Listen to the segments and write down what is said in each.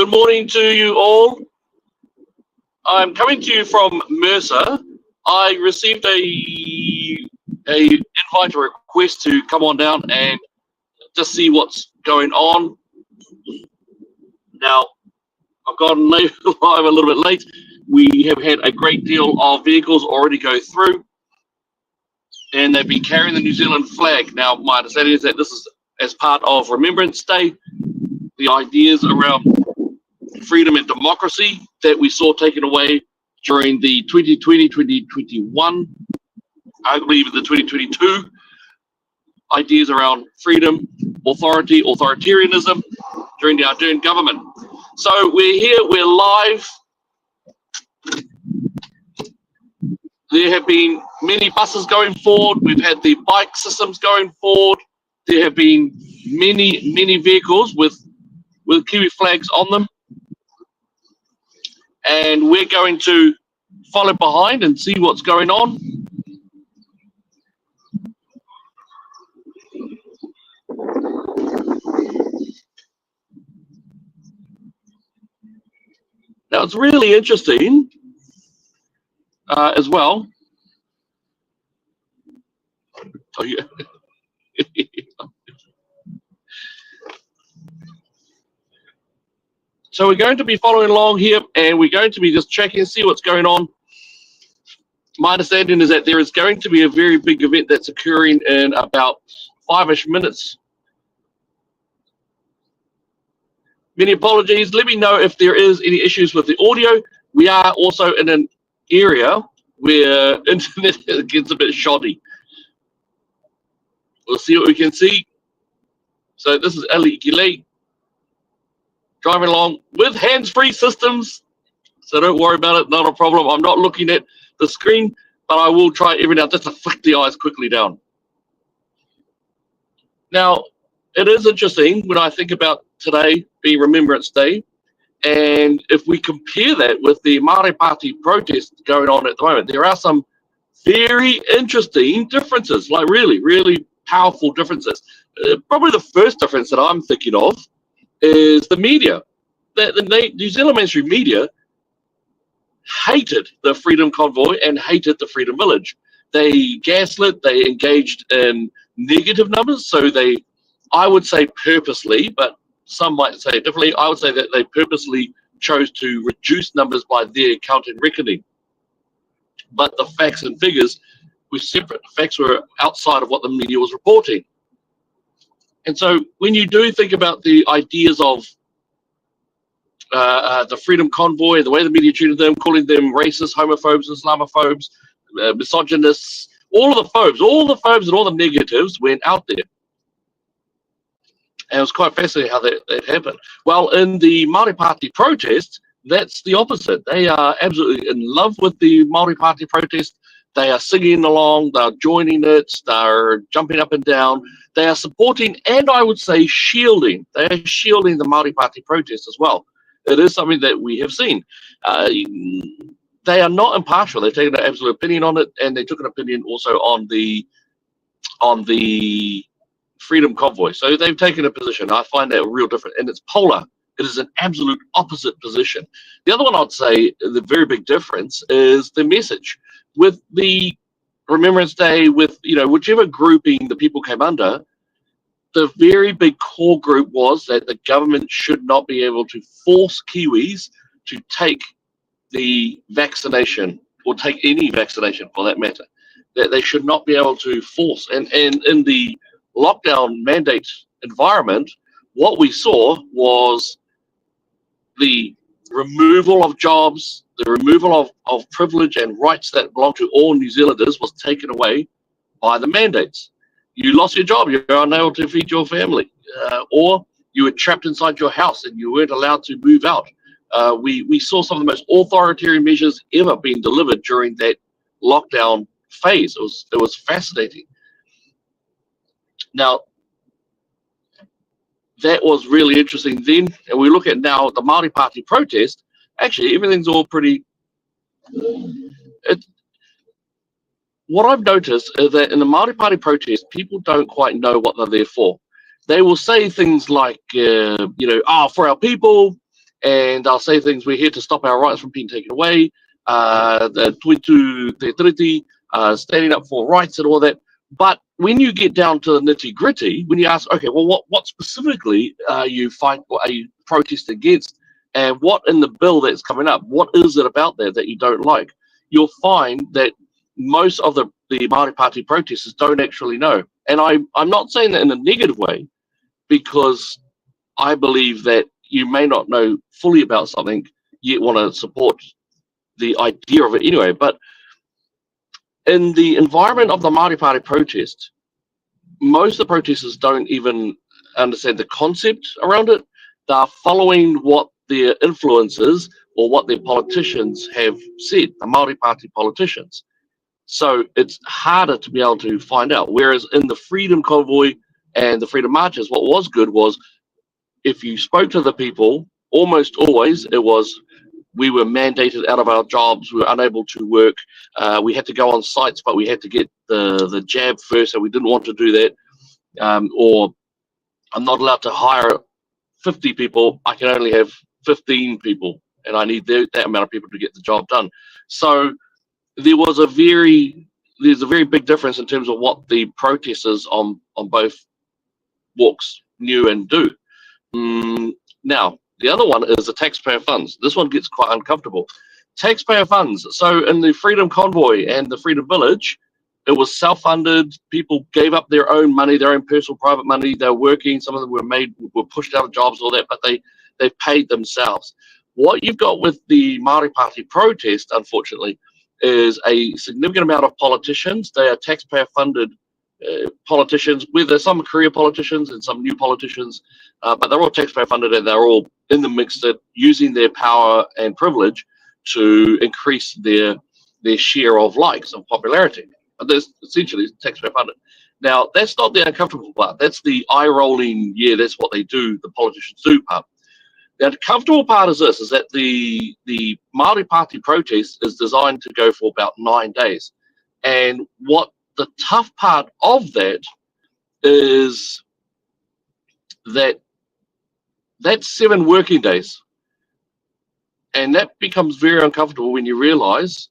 good morning to you all. I'm coming to you from Mercer. I received a invite or request to come on down and just see what's going on. Now, I've gone live a little bit late. We have had a great deal of vehicles already go through, and they've been carrying the New Zealand flag. Now, my understanding is that this is as part of Remembrance Day, the ideas around freedom and democracy that we saw taken away during the 2020, 2021, arguably even the 2022, ideas around freedom, authority, authoritarianism during the Ardern government. So we're here, we're live. There have been many buses going forward. We've had the bike systems going forward. There have been many vehicles with Kiwi flags on them. And we're going to follow behind and see what's going on. Now, it's really interesting as well. Oh, yeah. So we're going to be following along here, and we're going to be just checking and see what's going on. My understanding is that there is going to be a very big event that's occurring in about 5-ish minutes. Many apologies. Let me know if there is any issues with the audio. We are also in an area where internet gets a bit shoddy. We'll see what we can see. So this is Ali Gile driving along with hands-free systems. So don't worry about it, not a problem. I'm not looking at the screen, but I will try every now just to flick the eyes quickly down. Now, it is interesting when I think about today being Remembrance Day, and if we compare that with the Māori Party protests going on at the moment, there are some very interesting differences, like really powerful differences. Probably the first difference that I'm thinking of is the media. The New Zealand mainstream media hated the Freedom Convoy and hated the Freedom Village. They gaslit, they engaged in negative numbers, so I would say purposely, but some might say differently, I would say that they purposely chose to reduce numbers by their count and reckoning. But the facts and figures were separate. The facts were outside of what the media was reporting. And so when you do think about the ideas of the Freedom Convoy, the way the media treated them, calling them racist, homophobes, Islamophobes, misogynists, all the phobes and all the negatives went out there. And it was quite fascinating how that happened. Well, in the Māori Party protest, that's the opposite. They are absolutely in love with the Māori Party protest. They are singing along, they're joining it, they're jumping up and down. They are supporting, and I would say shielding. They are shielding the Māori Party protest as well. It is something that we have seen. They are not impartial. They've taken an absolute opinion on it, and they took an opinion also on the Freedom Convoy. So they've taken a position. I find that real different, and it's polar. It is an absolute opposite position. The other one I'd say, the very big difference is the message. With the Remembrance Day, with whichever grouping the people came under, the very big core group was that the government should not be able to force Kiwis to take the vaccination, or take any vaccination for that matter. That they should not be able to force. And in the lockdown mandate environment, what we saw was the removal of jobs, the removal of privilege and rights that belong to all New Zealanders was taken away by the mandates. You lost your job, you're unable to feed your family, or you were trapped inside your house and you weren't allowed to move out. We saw some of the most authoritarian measures ever being delivered during that lockdown phase. It was fascinating. Now, that was really interesting then, and we look at now the Māori Party protest. Actually, everything's all pretty. What I've noticed is that in the Māori Party protest, people don't quite know what they're there for. They will say things like, for our people, and they'll say things, we're here to stop our rights from being taken away, the Tuitu Te Tiriti, standing up for rights and all that. But when you get down to the nitty gritty, when you ask, okay, well, what specifically are you protesting against, and what in the bill that's coming up, what is it about there that you don't like? You'll find that most of the Māori Party protesters don't actually know. And I'm not saying that in a negative way, because I believe that you may not know fully about something, yet want to support the idea of it anyway. But in the environment of the Māori Party protest, most of the protesters don't even understand the concept around it. They're following what their influences or what their politicians have said, the Māori Party politicians. So it's harder to be able to find out. Whereas in the Freedom Convoy and the Freedom Marches, what was good was if you spoke to the people, almost always it was, we were mandated out of our jobs, we were unable to work, we had to go on sites, but we had to get the jab first, and we didn't want to do that. Or I'm not allowed to hire 50 people, I can only have 15 people, and I need that amount of people to get the job done. So there's a very big difference in terms of what the protesters on both walks knew and do. Now, the other one is the taxpayer funds. This one gets quite uncomfortable. Taxpayer funds. So in the Freedom Convoy and the Freedom Village, it was self-funded. People gave up their own money, their own personal private money. They were working. Some of them were pushed out of jobs, all that, but they paid themselves. What you've got with the Māori Party protest, unfortunately, is a significant amount of politicians. They are taxpayer-funded politicians, whether some career politicians and some new politicians, but they're all taxpayer-funded, and they're all in the mix, that using their power and privilege to increase their share of likes and popularity. But there's essentially taxpayer-funded. Now, that's not the uncomfortable part. That's the eye-rolling, yeah, that's what they do, the politicians do part. Now, the comfortable part is this, is that the Māori Party protest is designed to go for about 9 days. And what the tough part of that is that that's 7 working days. And that becomes very uncomfortable when you realize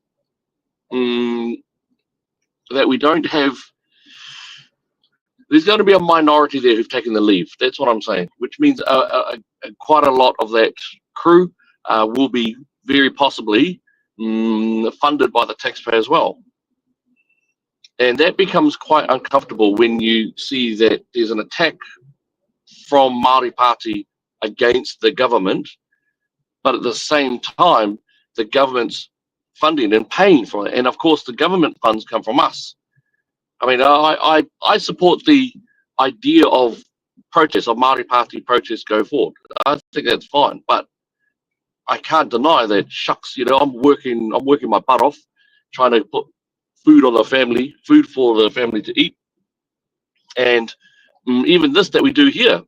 that we don't have, there's going to be a minority there who've taken the leave. That's what I'm saying, which means quite a lot of that crew will be very possibly funded by the taxpayer as well. And that becomes quite uncomfortable when you see that there's an attack from Māori Party against the government, but at the same time, the government's funding and paying for it. And of course, the government funds come from us. I mean, I support the idea of protests, of Māori Party protests go forward. I think that's fine, but I can't deny that, shucks, I'm working my butt off trying to put food for the family to eat. And even this that we do here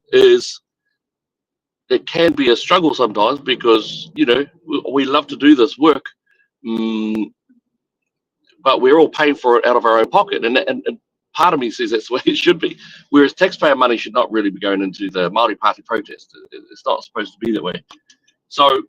it can be a struggle sometimes, because, we love to do this work, but we're all paying for it out of our own pocket. And part of me says that's the way it should be. Whereas taxpayer money should not really be going into the Māori Party protest. It's not supposed to be that way. So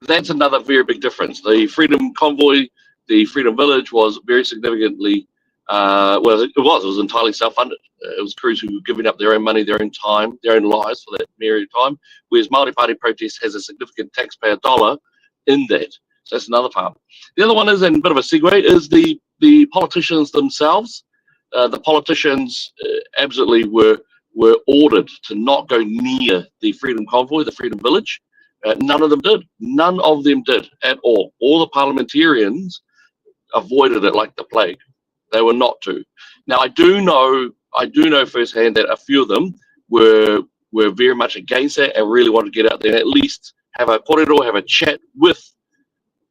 that's another very big difference. The Freedom Convoy, the Freedom Village was very significantly, it was entirely self-funded. It was crews who were giving up their own money, their own time, their own lives for that period of time, whereas Māori Party protest has a significant taxpayer dollar in that. So that's another part. The other one is, and a bit of a segue, is the politicians themselves. The politicians absolutely were ordered to not go near the Freedom Convoy, the Freedom Village. None of them did. None of them did at all. All the parliamentarians avoided it like the plague. They were not to. Now, I do know firsthand that a few of them were very much against that and really wanted to get out there and at least have a korero, have a chat with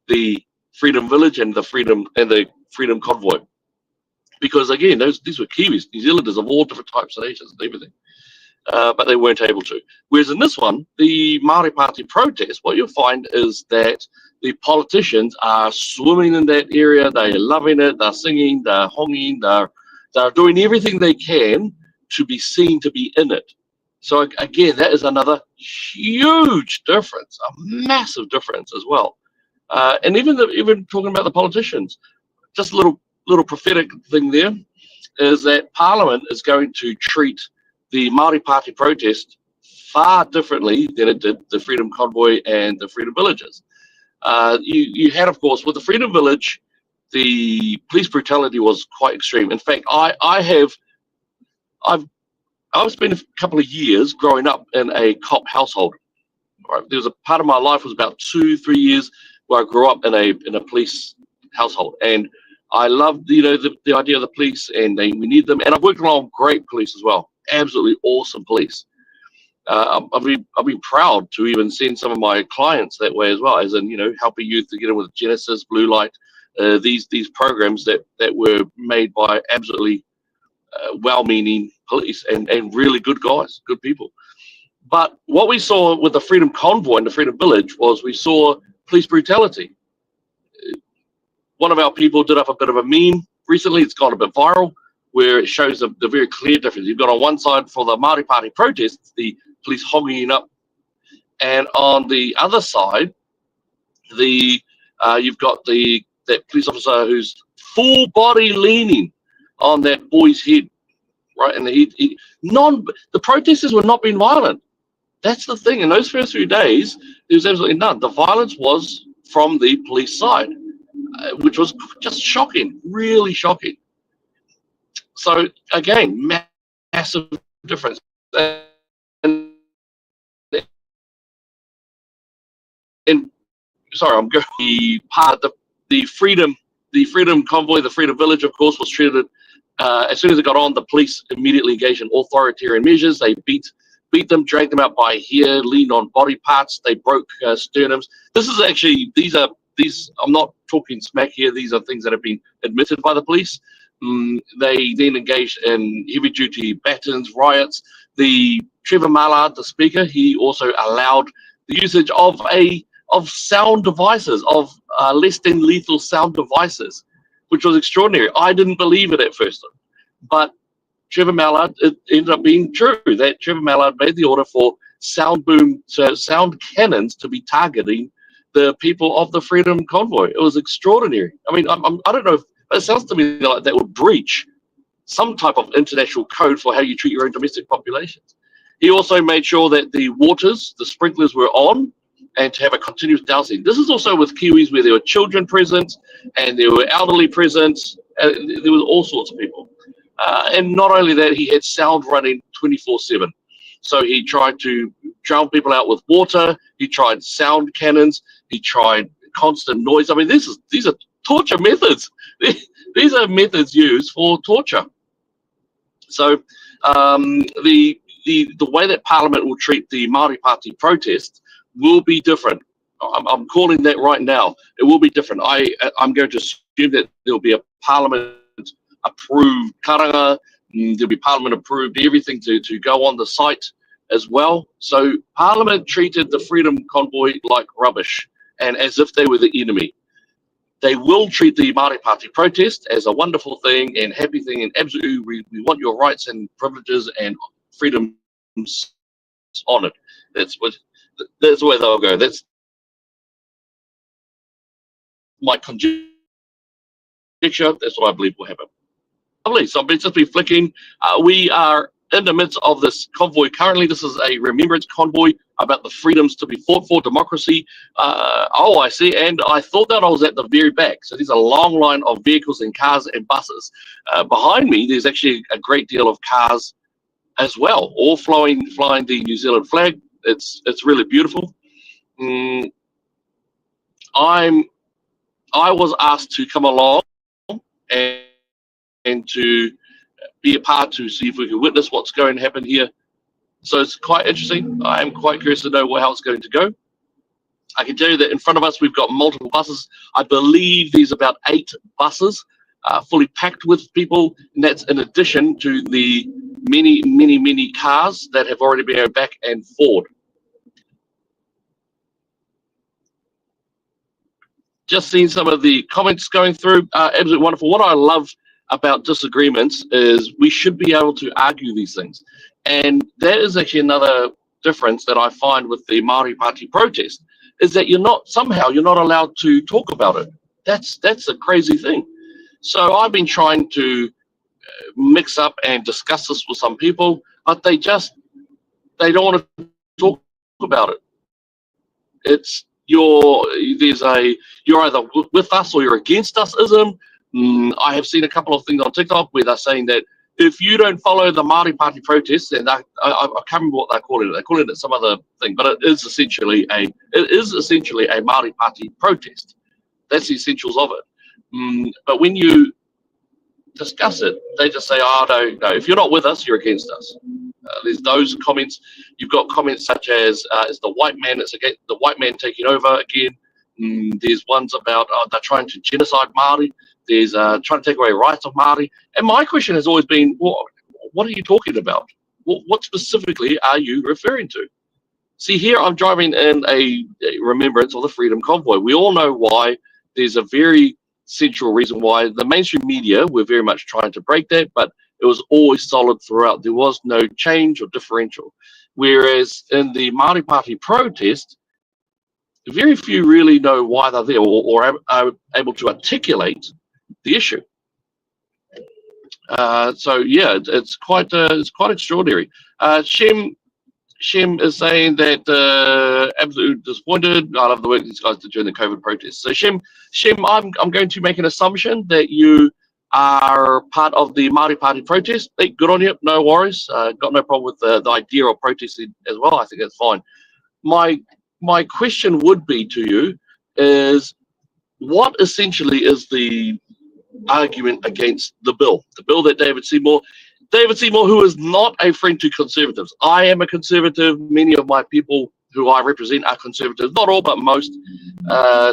the Freedom Village and the Freedom Convoy, because again, these were Kiwis, New Zealanders of all different types of nations and everything, but they weren't able to. Whereas in this one, the Māori Party protest, what you'll find is that the politicians are swimming in that area. They're loving it. They're singing. They're honging. They're doing everything they can to be seen to be in it. So again, that is another huge difference, a massive difference as well. And even talking about the politicians, just a little prophetic thing there is that Parliament is going to treat the Māori Party protest far differently than it did the Freedom Convoy and the Freedom Villages. You had, of course, with the Freedom Village, the police brutality was quite extreme. In fact, I've spent a couple of years growing up in a cop household. Right? There was a part of my life was about 2-3 years where I grew up in a police household, and I loved the idea of the police, and we need them. And I've worked along great police as well, absolutely awesome police. I've been proud to even send some of my clients that way as well, as in helping youth to get in with Genesis, Blue Light, these programs that were made by absolutely well-meaning police and really good guys, good people. But what we saw with the Freedom Convoy and the Freedom Village was we saw police brutality. One of our people did up a bit of a meme recently. It's gone a bit viral, where it shows the very clear difference. You've got on one side for the Māori Party protests, the police hogging up, and on the other side, you've got that police officer who's full body leaning on that boy's head, right? And the protesters were not being violent. That's the thing. In those first few days, there was absolutely none. The violence was from the police side, which was just shocking, really shocking. So again, massive difference. And sorry, I'm going. The Freedom Convoy, the Freedom Village, of course, was treated. As soon as it got on, the police immediately engaged in authoritarian measures. They beat them, dragged them out by hair, leaned on body parts. They broke sternums. This is actually these. I'm not talking smack here. These are things that have been admitted by the police. They then engaged in heavy-duty batons, riots. The Trevor Mallard, the speaker, he also allowed the usage of sound devices, of less than lethal sound devices, which was extraordinary. I didn't believe it at first, but Trevor Mallard, it ended up being true that Trevor Mallard made the order for sound cannons to be targeting the people of the Freedom Convoy. It was extraordinary. I mean, I don't know, but it sounds to me like that would breach some type of international code for how you treat your own domestic populations. He also made sure that the sprinklers were on, and to have a continuous dousing. This is also with Kiwis where there were children present and there were elderly present. There was all sorts of people. And not only that, he had sound running 24/7. So he tried to drown people out with water. He tried sound cannons. He tried constant noise. I mean, these are torture methods. These are methods used for torture. So the way that Parliament will treat the Māori Party protest will be different. I'm calling that right now. It will be different. I'm going to assume that there'll be a Parliament approved karanga. There'll be Parliament approved everything to go on the site as well. So Parliament treated the Freedom Convoy like rubbish and as if they were the enemy. They will treat the Māori Party protest as a wonderful thing and happy thing, and absolutely we want your rights and privileges and freedoms honoured. That's where they'll go. That's my conjecture. That's what I believe will happen. Lovely. So I've just been flicking. We are in the midst of this convoy currently. This is a remembrance convoy about the freedoms to be fought for, democracy. I see. And I thought that I was at the very back. So there's a long line of vehicles and cars and buses. Behind me, there's actually a great deal of cars as well, all flying the New Zealand flag. It's really beautiful. I was asked to come along and to be a part to see if we can witness what's going to happen here. So it's quite interesting. I am quite curious to know how it's going to go. I can tell you that in front of us we've got multiple buses. I believe there's about 8 buses fully packed with people, and that's in addition to the many cars that have already been back and forward. Just seen some of the comments going through. Absolutely wonderful. What I love about disagreements is we should be able to argue these things. And that is actually another difference that I find with the Māori Party protest, is that you're not allowed to talk about it. That's a crazy thing. So I've been trying to mix up and discuss this with some people, but they don't want to talk about it. It's you're either with us or you're against us ism. I have seen a couple of things on TikTok where they're saying that if you don't follow the Māori Party protests, then I can't remember what they're calling it. They're calling it some other thing, but it is essentially a Māori Party protest. That's the essentials of it. But when you discuss it, they just say, "Oh no, if you're not with us, you're against us." There's those comments. You've got comments such as, "Is the white man? It's against the white man taking over again." There's ones about they're trying to genocide Māori. There's trying to take away rights of Māori. And my question has always been, what are you talking about? What specifically are you referring to? See, here I'm driving in a Remembrance or the Freedom Convoy. We all know why. There's a very central reason why the mainstream media were very much trying to break that, but it was always solid throughout. There was no change or differential. Whereas in the Māori Party protest, very few really know why they're there or are able to articulate the issue. So yeah, it's quite extraordinary. Shem is saying that absolutely disappointed. I love the work these guys did during the COVID protests. So Shem, I'm going to make an assumption that you are part of the Māori Party protest. Hey, good on you. No worries. Got no problem with the idea of protesting as well. I think that's fine. My question would be to you is, what essentially is the argument against the bill that David Seymour, who is not a friend to conservatives. I am a conservative. Many of my people who I represent are conservatives, not all, but most.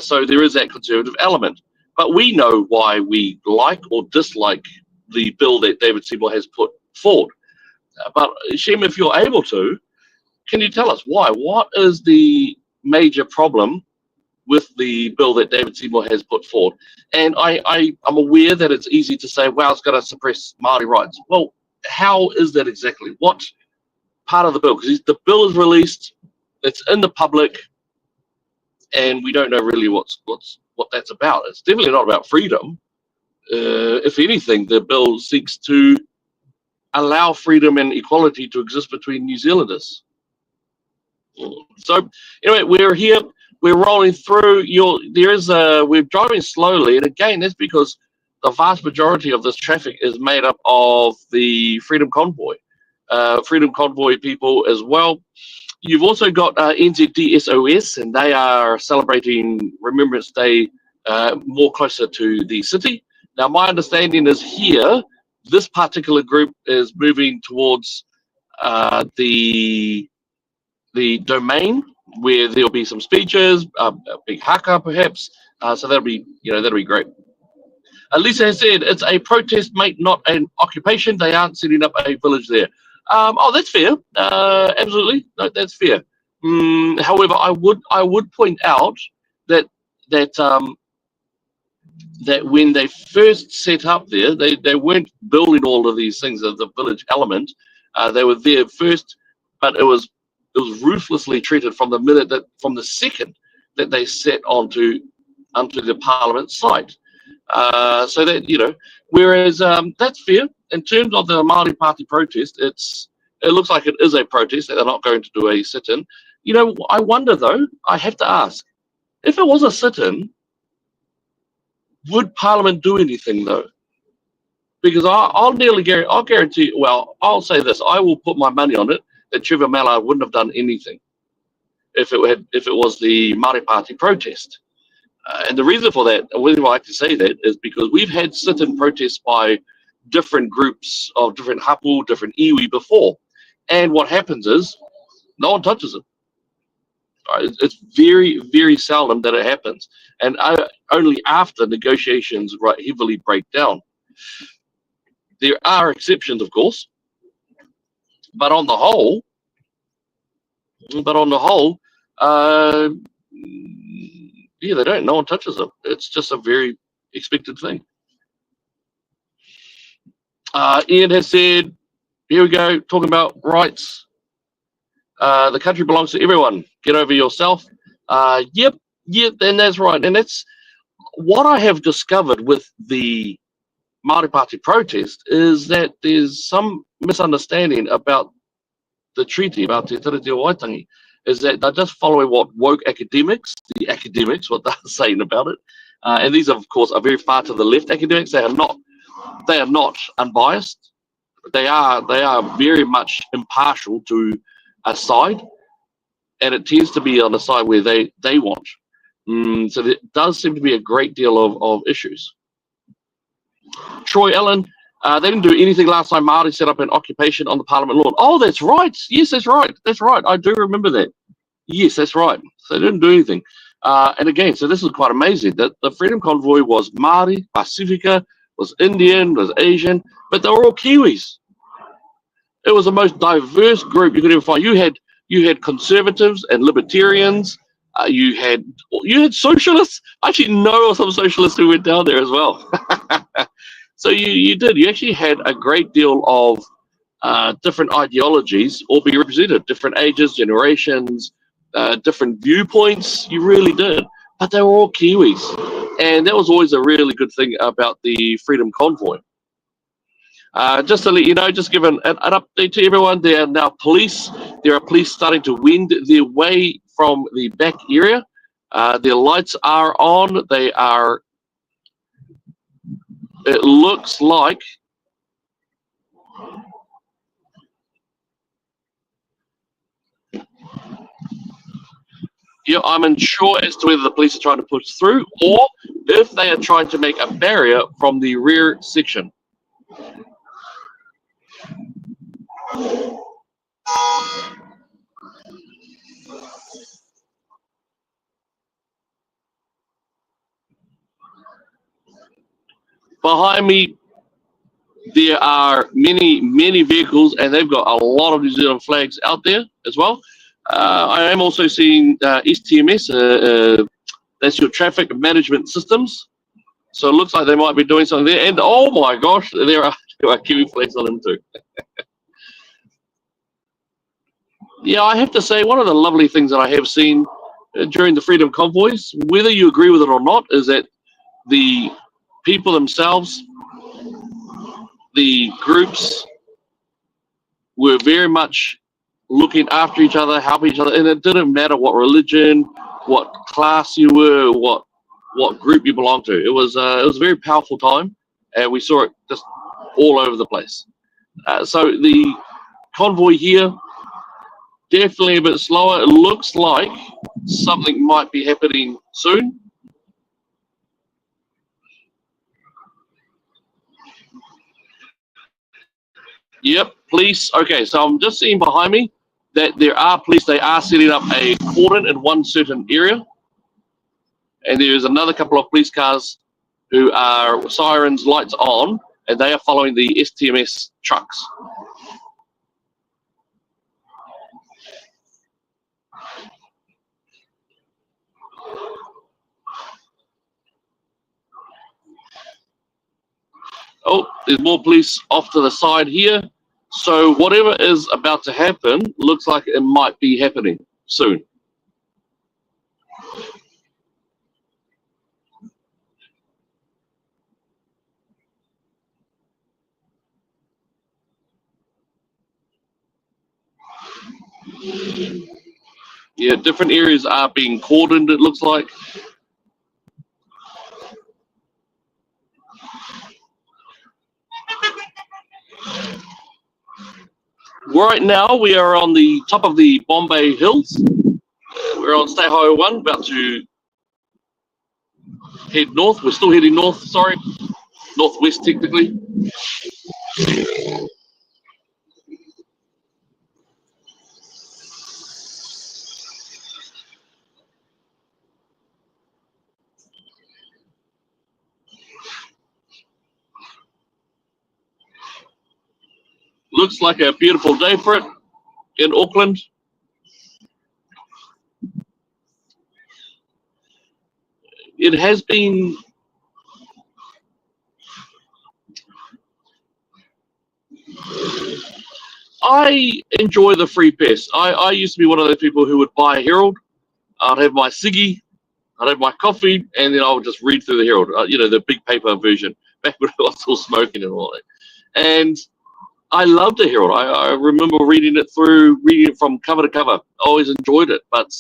So there is that conservative element. But we know why we like or dislike the bill that David Seymour has put forward. But Shem, if you're able to, can you tell us why? What is the major problem with the bill that David Seymour has put forward? And I'm aware that it's easy to say, well, it's going to suppress Māori rights. Well, how is that exactly? What part of the bill? Because the bill is released, it's in the public, and we don't know really what that's about. It's definitely not about freedom. If anything, the bill seeks to allow freedom and equality to exist between New Zealanders. So anyway, we're here. We're rolling through. We're driving slowly, and again, that's because the vast majority of this traffic is made up of the Freedom Convoy people as well. You've also got NZD SOS, and they are celebrating Remembrance Day more closer to the city. Now, my understanding is here, this particular group is moving towards the domain, where there'll be some speeches, a big haka perhaps. So that'll be great. Lisa has said it's a protest, mate, not an occupation. They aren't setting up a village there. That's fair. Absolutely, no, that's fair. However, I would point out that when they first set up there, they weren't building all of these things of the village element. They were there first, but it was ruthlessly treated from the second that they set onto the Parliament site. So that whereas that's fair in terms of the Māori Party protest. It looks like it is a protest that they're not going to do a sit-in. I wonder though. I have to ask, if it was a sit-in, would Parliament do anything though? Because I'll guarantee. Well, I'll say this: I will put my money on it that Trevor Mallard wouldn't have done anything if it was the Māori Party protest. And the reason for that, and the reason why I like to say that, is because we've had sit-in protests by different groups of different hapu, different iwi before, and what happens is no one touches it. It's very, very seldom that it happens, and only after negotiations heavily break down. There are exceptions, of course, but on the whole, yeah, they don't. No one touches them. It's just a very expected thing. Ian has said Here we go, talking about rights. The country belongs to everyone. Get over yourself. Yep, and that's right. And that's what I have discovered with the Māori Party protest is that there's some misunderstanding about the treaty, about Te Tiriti o Waitangi, is that they're just following what woke academics, the academics, what they're saying about it. And these, of course, are very far to the left academics. They are not unbiased. They are very much impartial to a side, and it tends to be on the side where they want. So there does seem to be a great deal of issues. Troy Allen, they didn't do anything last time Māori set up an occupation on the Parliament lawn. Oh, that's right. Yes, that's right. That's right. I do remember that. Yes, that's right. So they didn't do anything. And again, so this is quite amazing that the Freedom Convoy was Māori, Pacifica, was Indian, was Asian, but they were all Kiwis. It was the most diverse group you could ever find. You had conservatives and libertarians. You had socialists. I actually know some socialists who went down there as well. So you did. You actually had a great deal of different ideologies all being represented, different ages, generations, different viewpoints. You really did. But they were all Kiwis. And that was always a really good thing about the Freedom Convoy. Just to let you know, just give an update to everyone, there are now police. There are police starting to wend their way from the back area. Their lights are on. They are, it looks like, yeah, I'm unsure as to whether the police are trying to push through or if they are trying to make a barrier from the rear section. Behind me, there are many vehicles, and they've got a lot of New Zealand flags out there as well. I am also seeing STMS, that's your traffic management systems. So it looks like they might be doing something there. And oh my gosh, there are Kiwi flags on them too. Yeah, I have to say, one of the lovely things that I have seen during the Freedom Convoys, whether you agree with it or not, is that the people themselves, the groups, were very much looking after each other, helping each other, and it didn't matter what religion, what class you were, what group you belonged to. It was a very powerful time, and we saw it just all over the place. So the convoy here, definitely a bit slower. It looks like something might be happening soon. Yep, police. Okay, so I'm just seeing behind me that there are police. They are setting up a cordon in one certain area. And there's another couple of police cars who are sirens, lights on, and they are following the STMS trucks. Oh, there's more police off to the side here. So whatever is about to happen looks like it might be happening soon. Yeah, different areas are being cordoned, it looks like. Right now, we are on the top of the Bombay Hills. We're on State Highway 1, about to head north. We're still heading north, sorry. Northwest, technically. Looks like a beautiful day for it in Auckland. It has been I enjoy the free press. I used to be one of those people who would buy a Herald. I'd have my ciggy, I'd have my coffee, and then I would just read through the Herald, the big paper version, back when I was still smoking and all that. And I loved the Herald. I remember reading it from cover to cover. Always enjoyed it. But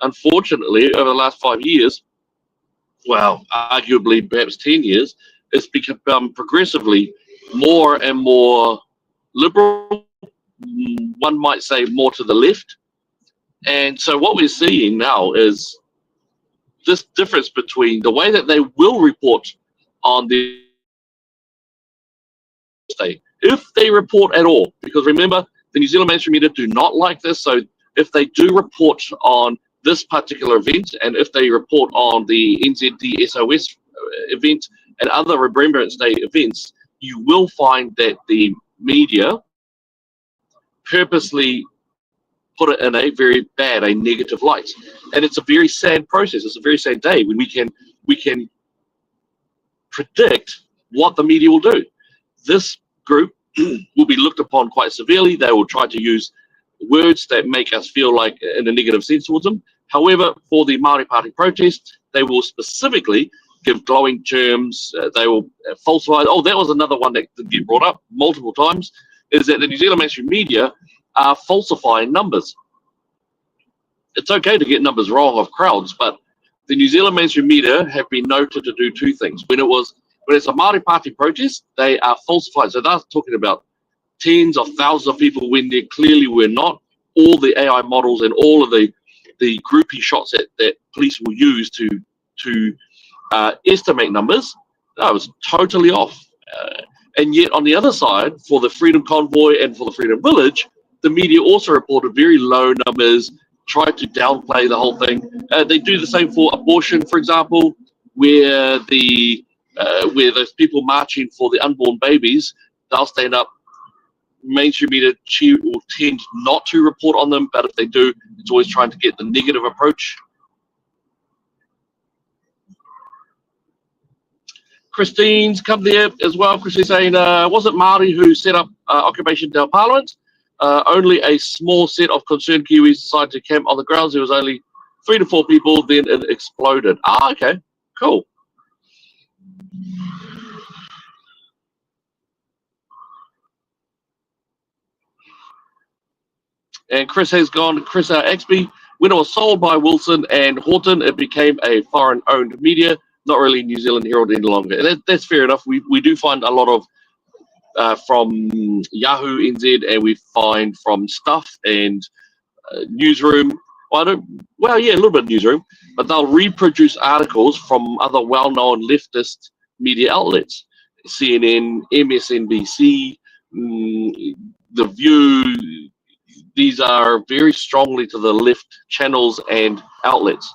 unfortunately, over the last 5 years, well, arguably perhaps 10 years, it's become progressively more and more liberal. One might say more to the left. And so what we're seeing now is this difference between the way that they will report on the state, if they report at all, because remember, the New Zealand mainstream media do not like this. So if they do report on this particular event, and if they report on the NZD SOS event and other Remembrance Day events, you will find that the media purposely put it in a very bad, a negative light. And it's a very sad process. It's a very sad day when we can predict what the media will do. This group will be looked upon quite severely. They will try to use words that make us feel like in a negative sense towards them. However, for the Māori Party protest, they will specifically give glowing terms. They will falsify. Oh, that was another one that did get brought up multiple times, is that the New Zealand mainstream media are falsifying numbers. It's okay to get numbers wrong of crowds, but the New Zealand mainstream media have been noted to do two things. When it's a Māori Party protest, they are falsified. So they're talking about tens of thousands of people when there clearly were not. All the AI models and all of the groupie shots that police will use to estimate numbers, that was totally off. And yet on the other side, for the Freedom Convoy and for the Freedom Village, the media also reported very low numbers, tried to downplay the whole thing. They do the same for abortion, for example, where those people marching for the unborn babies, they'll stand up. Mainstream media will tend not to report on them, but if they do, it's always trying to get the negative approach. Christine's come there as well. Christine's saying, wasn't Māori who set up Occupation Del Parliament? Only a small set of concerned Kiwis decided to camp on the grounds. There was only 3 to 4 people, then it exploded. Ah, okay, cool. And Chris has gone, Chris Axby, when it was sold by Wilson and Horton, it became a foreign-owned media, not really New Zealand Herald any longer. And that's fair enough. We do find a lot of from Yahoo NZ, and we find from Stuff and Newsroom. A little bit of Newsroom, but they'll reproduce articles from other well-known leftist media outlets, CNN, MSNBC, The View. These are very strongly to the left channels and outlets.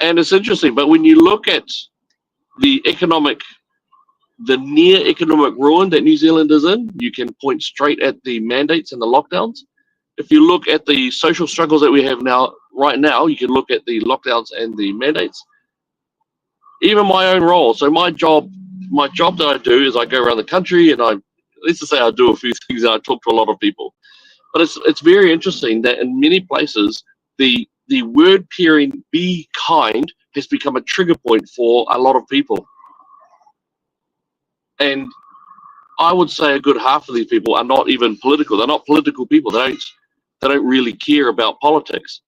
And it's interesting, but when you look at the near economic ruin that New Zealand is in, you can point straight at the mandates and the lockdowns. If you look at the social struggles that we have right now, you can look at the lockdowns and the mandates. Even my own role. So my job that I do is I go around the country and let's just say I do a few things and I talk to a lot of people. But it's very interesting that in many places the word pairing "be kind" has become a trigger point for a lot of people. And I would say a good half of these people are not even political. They're not political people. They don't really care about politics.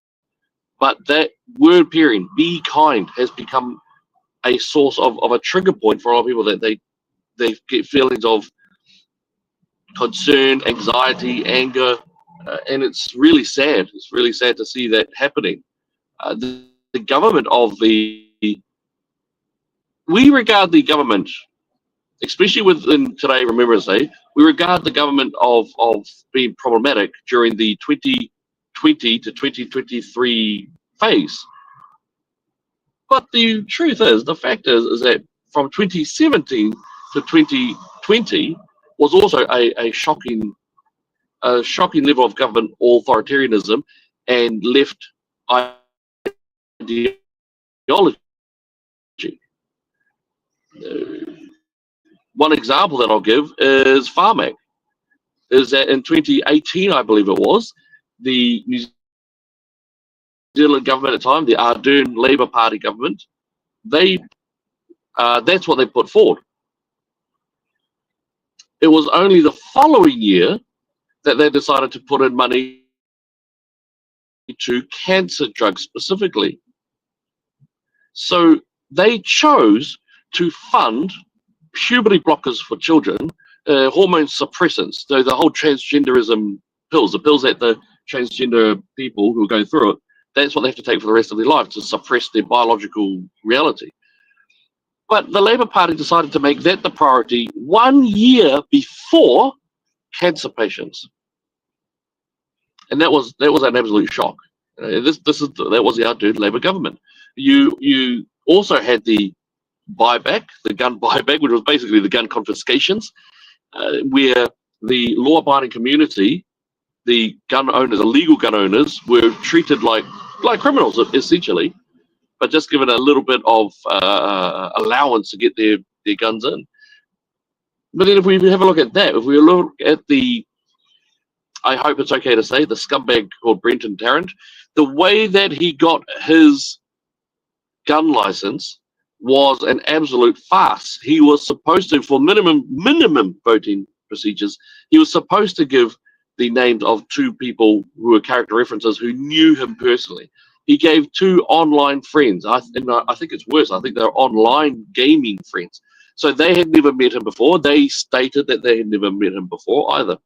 But that word pairing, "be kind," has become a source of a trigger point for a lot of people, that they get feelings of concern, anxiety, anger, and it's really sad. It's really sad to see that happening. The government we regard the government, especially within today Remembrance Day, we regard the government of being problematic during the 2020 to 2023 phase. But the truth is, the fact is that from 2017 to 2020 was also a shocking level of government authoritarianism and left ideology. One example that I'll give is Farmac. Is that in 2018, I believe it was, the New Zealand government at the time, the Ardern Labour Party government, they that's what they put forward. It was only the following year that they decided to put in money to cancer drugs specifically. So they chose to fund puberty blockers for children, hormone suppressants, so the whole transgenderism pills, the pills that the transgender people who are going through it, that's what they have to take for the rest of their life to suppress their biological reality. But the Labour Party decided to make that the priority 1 year before cancer patients, and that was an absolute shock. That was the Ardern Labour government. You also had the buyback, the gun buyback, which was basically the gun confiscations, where the law-abiding community, the gun owners, the legal gun owners, were treated like criminals essentially, but just given a little bit of allowance to get their guns in. But then if we have a look at that, if we look at the, I hope it's okay to say, the scumbag called Brenton Tarrant, the way that he got his gun license was an absolute farce. He was supposed to, for minimum voting procedures, he was supposed to give the names of 2 people who were character references who knew him personally. He gave 2 online friends. I think it's worse. I think they're online gaming friends. So they had never met him before. They stated that they had never met him before either,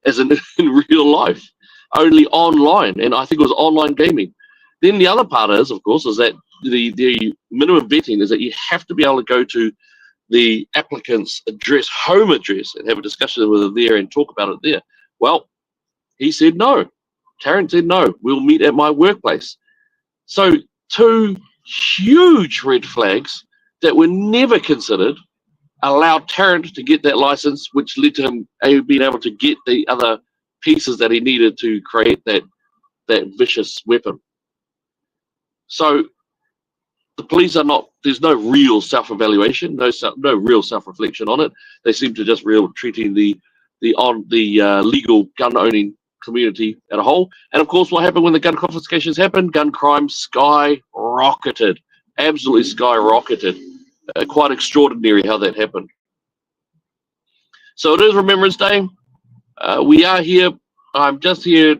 as in real life, only online. And I think it was online gaming. Then the other part is, of course, is that the minimum vetting is that you have to be able to go to the applicant's address, home address, and have a discussion with them there and talk about it there. Well, he said no. Tarrant said no. We'll meet at my workplace. So 2 huge red flags that were never considered allowed Tarrant to get that license, which led to him being able to get the other pieces that he needed to create that vicious weapon. So the police are not, there's no real self-evaluation, no real self-reflection on it. They seem to just treating the legal gun-owning community as a whole. And of course, what happened when the gun confiscations happened? Gun crime skyrocketed, absolutely skyrocketed. Quite extraordinary how that happened. So it is Remembrance Day. We are here. I'm just here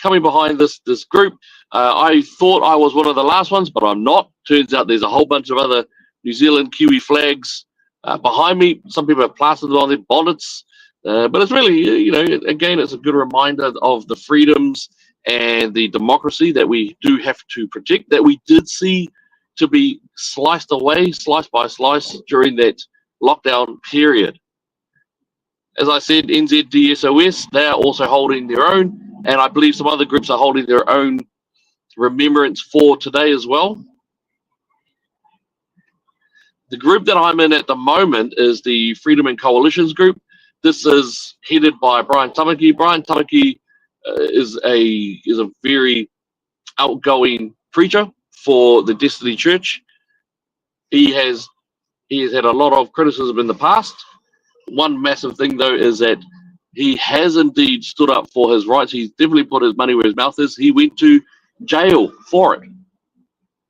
coming behind this group. I thought I was one of the last ones, but I'm not. Turns out there's a whole bunch of other New Zealand Kiwi flags behind me. Some people have plastered it on their bonnets. But it's really, again, it's a good reminder of the freedoms and the democracy that we do have to protect, that we did see to be sliced away, slice by slice, during that lockdown period. As I said, NZDSOS, they are also holding their own, and I believe some other groups are holding their own remembrance for today as well. The group that I'm in at the moment is the Freedom and Coalitions group. This is headed by Brian Tamaki. Brian Tamaki is a very outgoing preacher for the Destiny Church. He has had a lot of criticism in the past. One massive thing, though, is that he has indeed stood up for his rights. He's definitely put his money where his mouth is. He went to jail for it.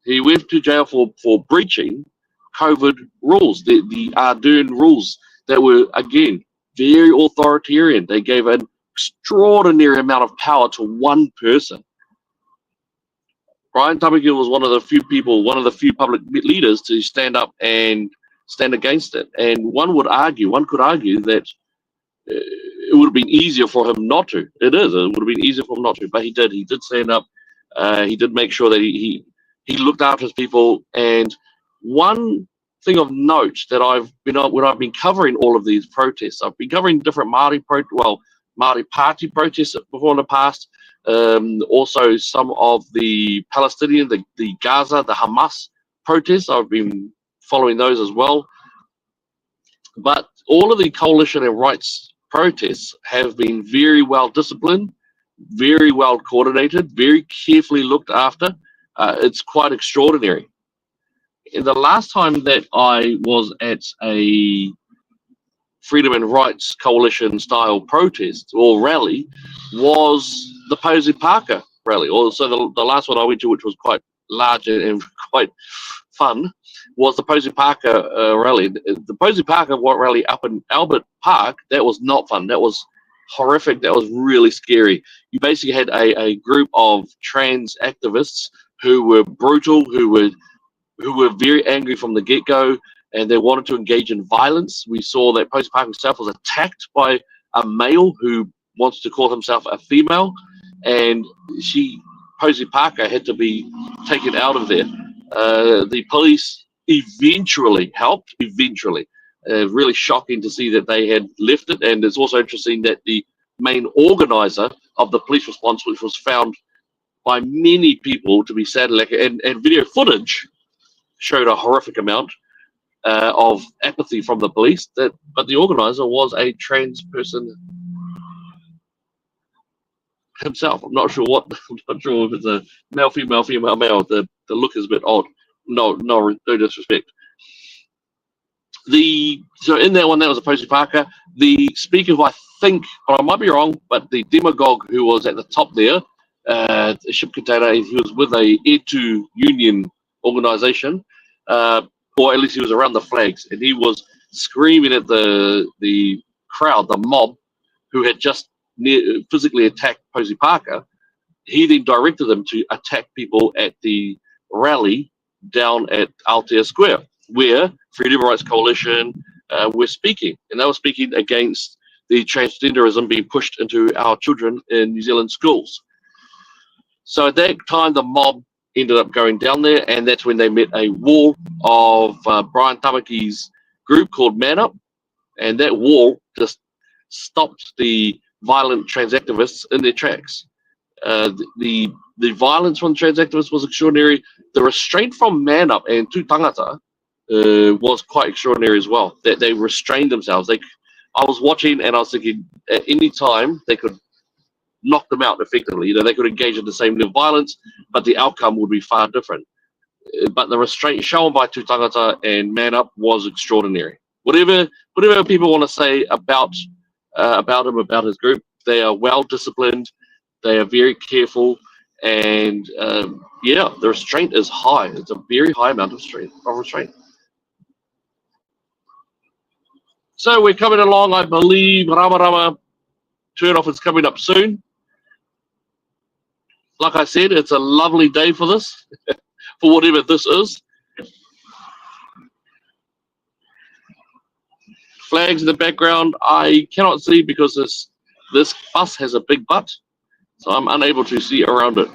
He went to jail for breaching COVID rules, the Ardern rules that were, again, very authoritarian. They gave an extraordinary amount of power to one person. Brian Tamaki was one of the few people, one of the few public leaders to stand up and stand against it. And one could argue that it would have been easier for him not to. It would have been easier for him not to, but he did. He did stand up. He did make sure that he looked after his people. And one thing of note that when I've been covering all of these protests, I've been covering different Māori Party protests before in the past. Also some of the Palestinian, the Gaza, the Hamas protests. I've been following those as well. But all of the coalition and rights protests have been very well disciplined, very well coordinated, very carefully looked after. It's quite extraordinary. the last time that I was at a Freedom and Rights Coalition style protest or rally was the Posey Parker rally. Also, the last one I went to, which was quite large and quite fun, was the Posey Parker rally. The Posey Parker rally up in Albert Park, that was not fun. That was horrific. That was really scary. You basically had a group of trans activists who were brutal, who were very angry from the get-go, and they wanted to engage in violence. We saw that Posey Parker himself was attacked by a male who wants to call himself a female, and Posey Parker had to be taken out of there. The police eventually helped, really shocking to see that they had left it. And it's also interesting that the main organizer of the police response, which was found by many people to be sadly, and video footage showed a horrific amount of apathy from the police, but the organizer was a trans person himself. I'm not sure if it's a male, female, female, male. The look is a bit odd. No disrespect. So in that one, that was a Posey Parker. The speaker, who I think, or I might be wrong, but the demagogue who was at the top there, a ship container, he was with a Air2 union organization, or at least he was around the flags, and he was screaming at the crowd, the mob, who had just physically attacked Posey Parker. He then directed them to attack people at the rally down at Aotea Square, where Freedom Rights Coalition were speaking, and they were speaking against the transgenderism being pushed into our children in New Zealand schools. So at that time, the mob ended up going down there, and that's when they met a wall of Brian Tamaki's group called Man Up, and that wall just stopped the violent trans activists in their tracks. The violence from trans activists was extraordinary. The restraint from Man Up and Tū Tangata was quite extraordinary as well. That they restrained themselves. I was watching and I was thinking, at any time they could knock them out effectively. They could engage in the same level of violence, but the outcome would be far different. But the restraint shown by Tū Tangata and Man Up was extraordinary. Whatever people want to say about him, about his group, they are well disciplined. They are very careful, and the restraint is high. It's a very high amount of restraint. So we're coming along, I believe. Rama turn-off is coming up soon. Like I said, it's a lovely day for this, for whatever this is. Flags in the background, I cannot see because this bus has a big butt, so I'm unable to see around it.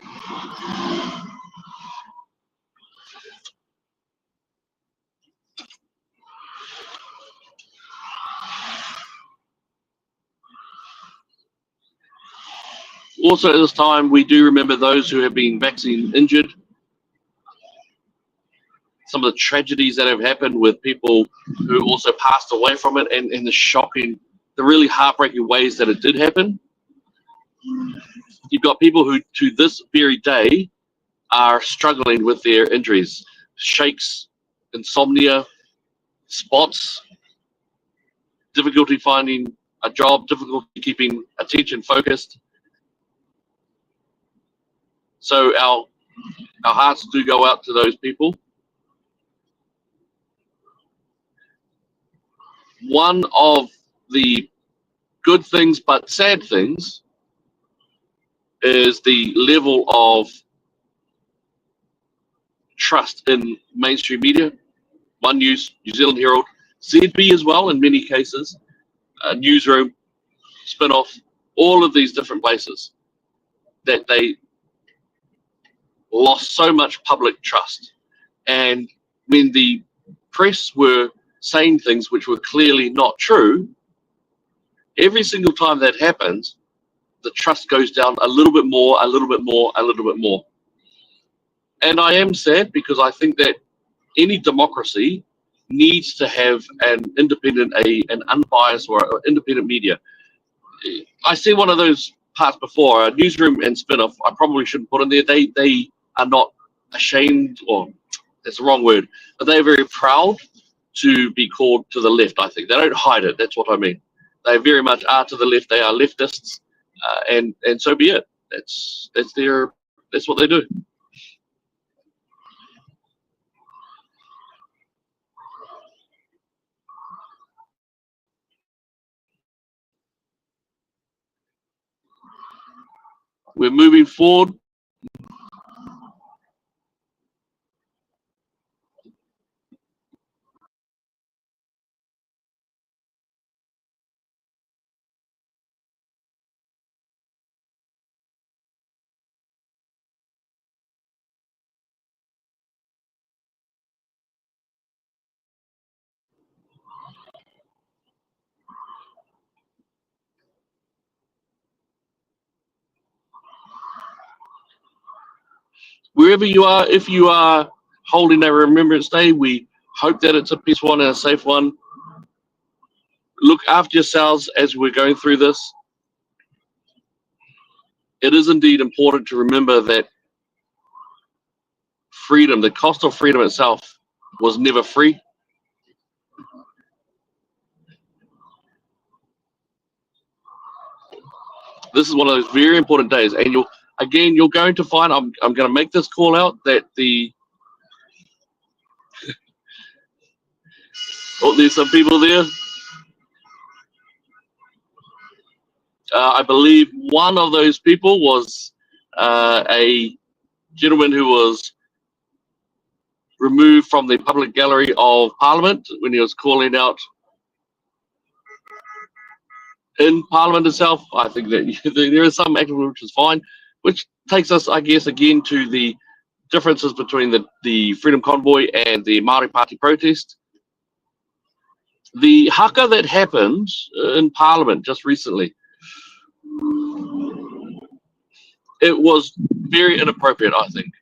Also, at this time, we do remember those who have been vaccine injured. Some of the tragedies that have happened with people who also passed away from it, and the really heartbreaking ways that it did happen. You've got people who, to this very day, are struggling with their injuries. Shakes, insomnia, spots, difficulty finding a job, difficulty keeping attention focused. So our hearts do go out to those people. One of the good things but sad things is the level of trust in mainstream media. One News, New Zealand Herald, ZB as well in many cases, Newsroom, Spin-Off, all of these different places that they lost so much public trust. And when the press were saying things which were clearly not true, every single time that happens, the trust goes down a little bit more, a little bit more, a little bit more. And I am sad because I think that any democracy needs to have an independent, an unbiased or independent media. I see one of those parts before, Newsroom and Spin-Off, I probably shouldn't put in there. They are not ashamed, or That's the wrong word, but they're very proud to be called to the left. I think they don't hide it. That's what I mean. They very much are to the left. They are leftists, and so be it. That's what they do. We're moving forward. Wherever you are, if you are holding a Remembrance Day, we hope that it's a peaceful one and a safe one. Look after yourselves as we're going through this. It is indeed important to remember that freedom, the cost of freedom itself, was never free. This is one of those very important days, and you're going to find. I'm going to make this call out that there's some people there. I believe one of those people was a gentleman who was removed from the public gallery of Parliament when he was calling out in Parliament itself. I think that there is some activity which is fine, which takes us, I guess, again to the differences between the Freedom Convoy and the Māori Party protest. The haka that happened in Parliament just recently, it was very inappropriate, I think.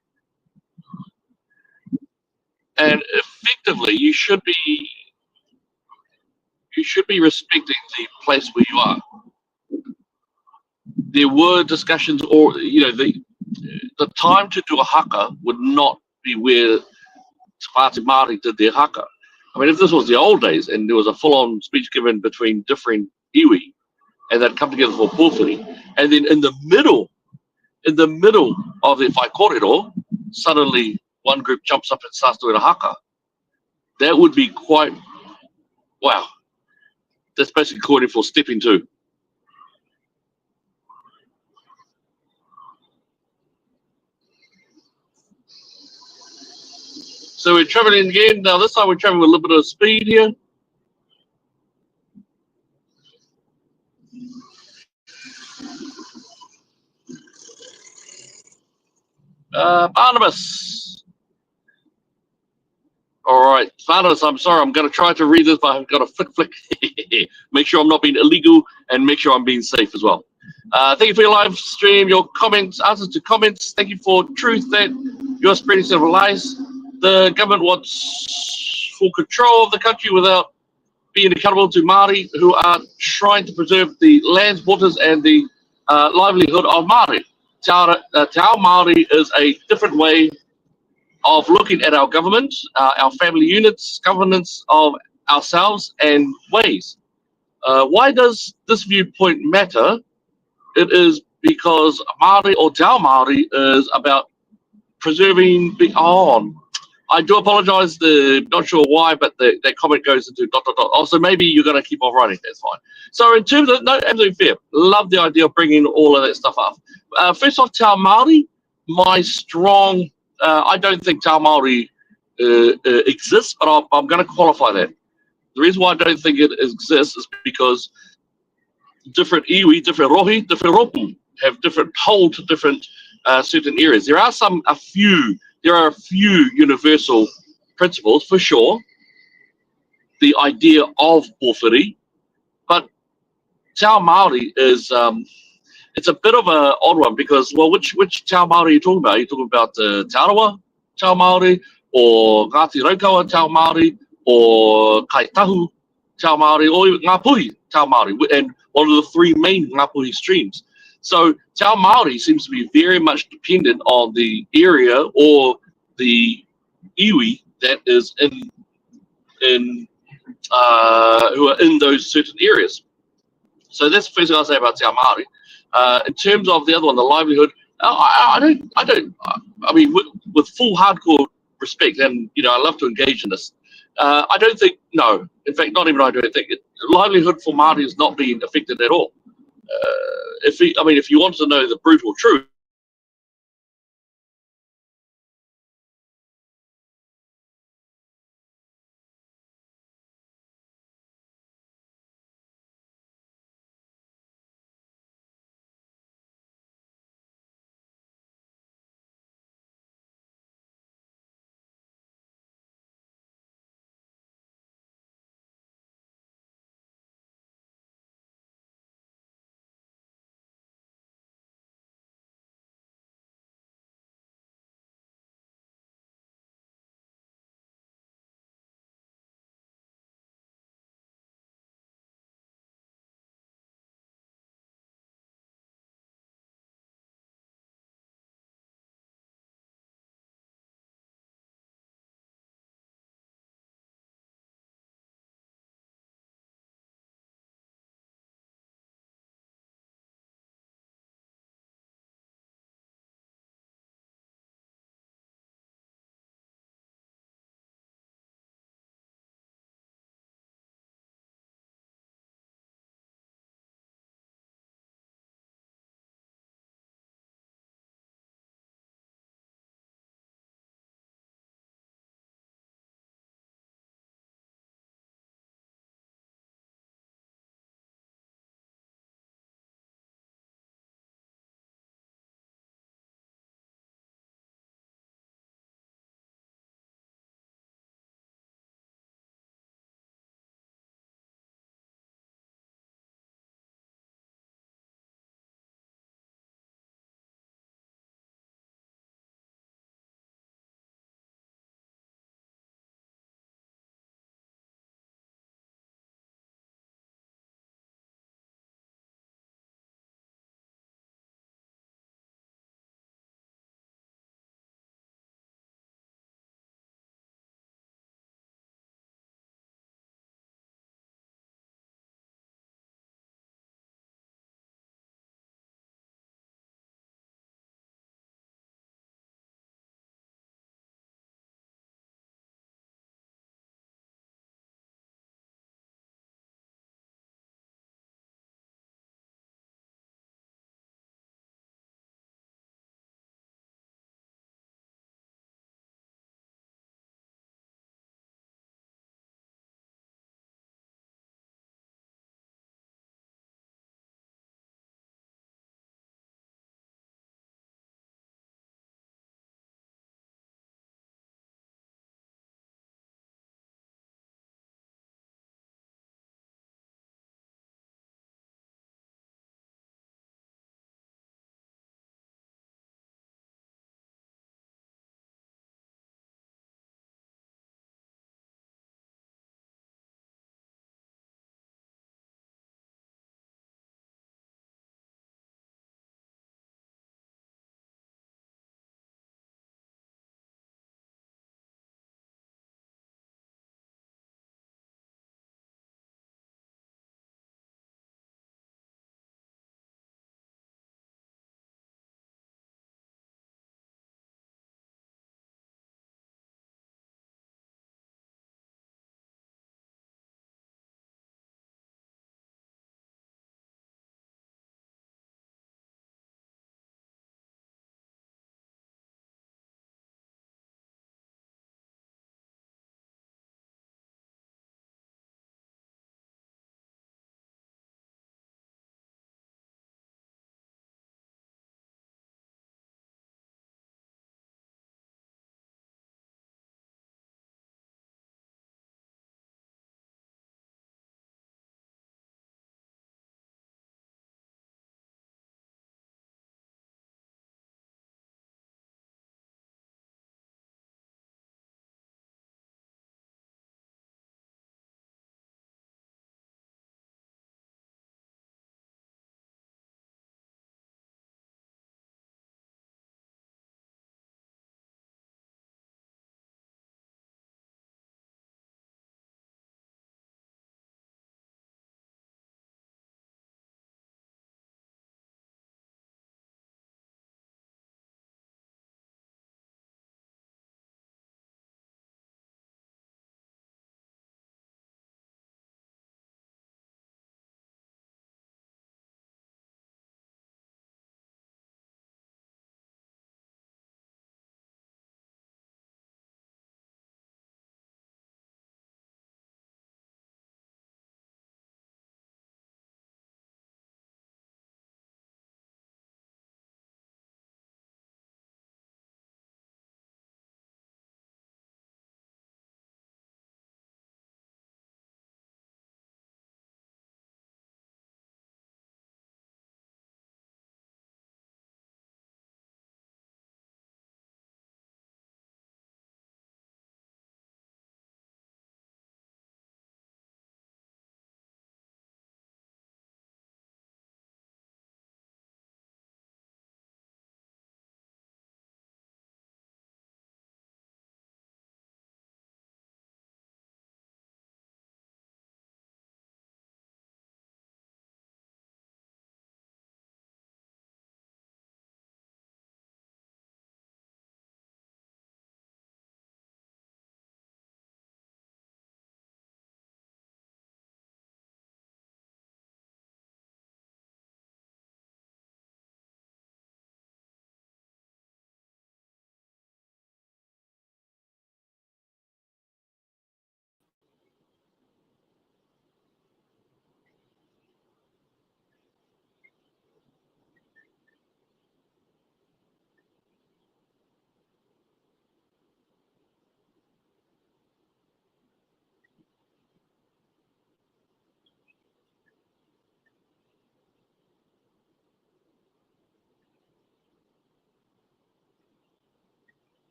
And effectively, you should be respecting the place where you are. There were discussions, or the time to do a haka would not be where Te Pāti Māori did their haka. I mean, if this was the old days and there was a full-on speech given between different iwi, and they'd come together for pōwhiri, and then in the middle of the whai kōrero, suddenly one group jumps up and starts doing a haka. That would be quite, wow. That's basically calling for stepping two. So we're traveling again. Now this time we're traveling with a little bit of speed here. Barnabas. All right, Barnabas, I'm sorry. I'm going to try to read this, but I've got to flick. Make sure I'm not being illegal and make sure I'm being safe as well. Thank you for your live stream, your comments, answers to comments. Thank you for truth that you're spreading several lies. The government wants full control of the country without being accountable to Māori who are trying to preserve the lands, waters, and the livelihood of Māori. Te Ao Māori is a different way of looking at our government, our family units, governance of ourselves and ways. Why does this viewpoint matter? It is because Māori or Te Ao Māori is about preserving I do apologize, not sure why, but that comment goes into ... Also, maybe you're going to keep on writing, that's fine. So in terms of, no, absolutely fair. Love the idea of bringing all of that stuff up. First off, Te Ao Māori, my strong, I don't think Te Ao Māori exists, but I'm going to qualify that. The reason why I don't think it exists is because different iwi, different rohi, different ropu have hold different certain areas. There are a few universal principles for sure. The idea of pōwhiri, but Te Ao Māori is it's a bit of an odd one because, well, which Te Ao Māori are you talking about? Are you talking about Te Arawa Te Ao Māori, or Ngāti Raukawa Te Ao Māori, or Kaitahu Te Ao Māori, or even Ngāpuhi Te Ao Māori, and one of the three main Ngāpuhi streams. So Te Ao Māori seems to be very much dependent on the area or the iwi that is in who are in those certain areas. So that's the first thing I'll say about Te Māori. In terms of the other one, the livelihood, I mean, with full hardcore respect, and I love to engage in this. I don't think, no. In fact, not even I don't think it. Livelihood for Māori is not being affected at all. If you want to know the brutal truth,